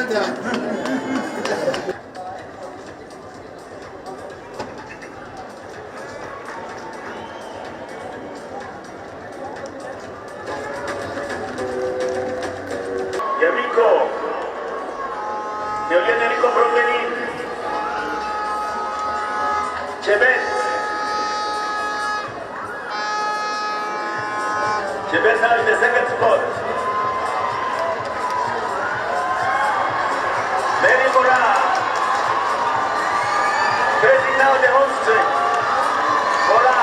Enrico, ne viene Enrico from Benin. Chebet has the second spot. Mary Mora, facing now the home stretch. Mora.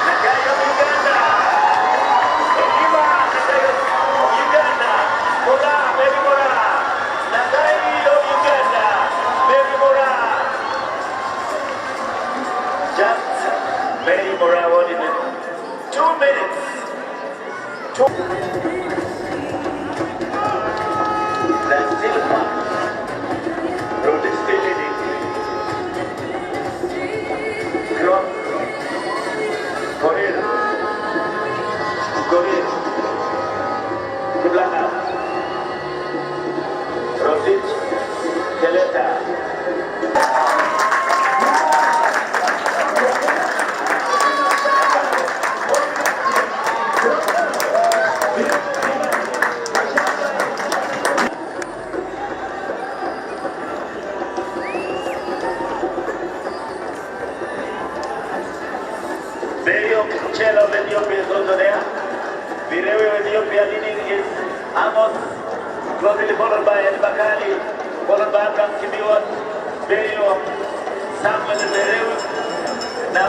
Nakayo Uganda. Ekima, Nakayo Uganda. Mora, Mary Mora. Nakayo Uganda. Mary Mora. Just Mary Mora won in 2 minutes. That's still fun. Road is still leading. Cross. Korea. Ke belakang. Rosic. Keleta. Chelo of Ethiopia is also there. The Rewe of Ethiopia leading is Amos, closely followed by El Bakali, followed by Abraham Kibiwat, Berio, Samuel and the Rewe. Now,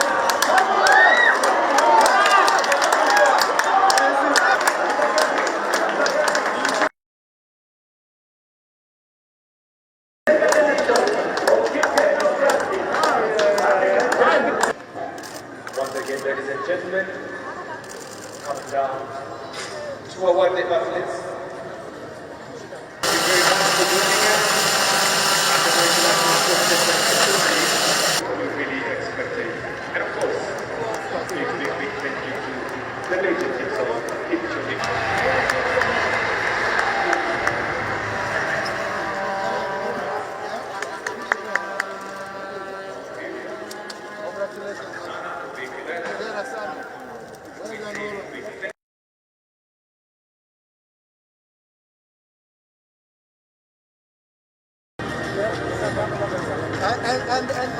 once again, ladies and gentlemen, coming down to award the athletes. Thank you very much for joining us. And the very last we really expected. And of course, big thank you to the legend himself, Kim Jong-un.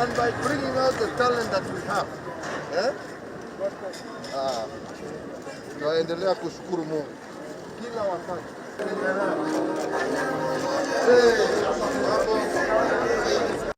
And by bringing out the talent that we have, tunaendelea kushukuru Mungu kila wakati.